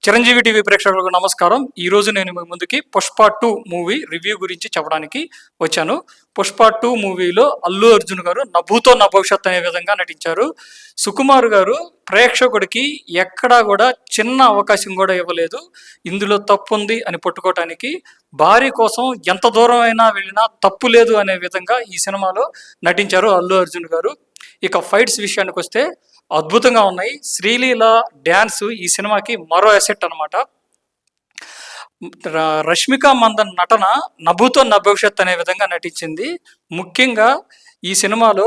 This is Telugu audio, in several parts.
చిరంజీవి టీవీ ప్రేక్షకులకు నమస్కారం. ఈరోజు నేను మీ ముందుకి పుష్ప 2 మూవీ రివ్యూ గురించి చెప్పడానికి వచ్చాను. పుష్ప 2 మూవీలో అల్లు అర్జున్ గారు నభూతో నా భవిష్యత్ అనే విధంగా నటించారు. సుకుమార్ గారు ప్రేక్షకుడికి ఎక్కడా కూడా చిన్న అవకాశం కూడా ఇవ్వలేదు. ఇందులో తప్పు ఉంది అని పట్టుకోవటానికి భార్య కోసం ఎంత దూరం అయినా వెళ్ళినా తప్పు లేదు అనే విధంగా ఈ సినిమాలో నటించారు అల్లు అర్జున్ గారు. ఇక ఫైట్స్ విషయానికి వస్తే అద్భుతంగా ఉన్నాయి. శ్రీలీల డ్యాన్స్ ఈ సినిమాకి మరో అసెట్ అనమాట. రష్మిక మందన్ నటన నభూతో నా భవిష్యత్ అనే విధంగా నటించింది. ముఖ్యంగా ఈ సినిమాలో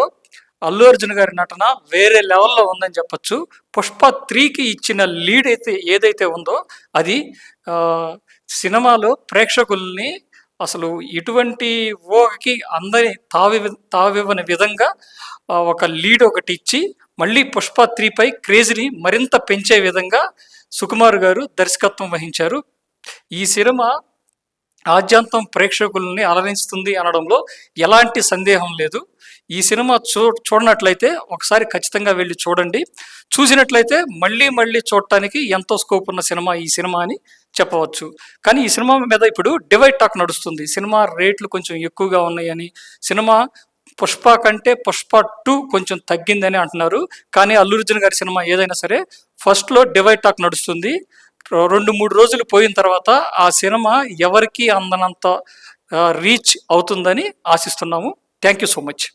అల్లు అర్జున్ గారి నటన వేరే లెవెల్లో ఉందని చెప్పొచ్చు. పుష్ప 3కి ఇచ్చిన లీడ్ ఏదైతే ఉందో అది సినిమాలో ప్రేక్షకుల్ని అసలు ఎటువంటి ఊహకి అందరి తావివ్వని విధంగా ఒక లీడ్ ఒకటి ఇచ్చి మళ్ళీ పుష్ప 3పై క్రేజ్ని మరింత పెంచే విధంగా సుకుమార్ గారు దర్శకత్వం వహించారు. ఈ సినిమా ఆద్యంతం ప్రేక్షకుల్ని అలరిస్తుంది అనడంలో ఎలాంటి సందేహం లేదు. ఈ సినిమా చూడనట్లయితే ఒకసారి ఖచ్చితంగా వెళ్ళి చూడండి. చూసినట్లయితే మళ్ళీ మళ్ళీ చూడటానికి ఎంతో స్కోప్ ఉన్న సినిమా ఈ సినిమా అని చెప్పవచ్చు. కానీ ఈ సినిమా మీద ఇప్పుడు డివైడ్ టాక్ నడుస్తుంది. సినిమా రేట్లు కొంచెం ఎక్కువగా ఉన్నాయని, సినిమా పుష్ప కంటే పుష్ప 2 కొంచెం తగ్గిందని అంటున్నారు. కానీ అల్లు అర్జున్ గారి సినిమా ఏదైనా సరే ఫస్ట్లో డివైడ్ టాక్ నడుస్తుంది. 2-3 రోజులు పోయిన తర్వాత ఆ సినిమా ఎవరికి అందనంత రీచ్ అవుతుందని ఆశిస్తున్నాము. Thank you so much.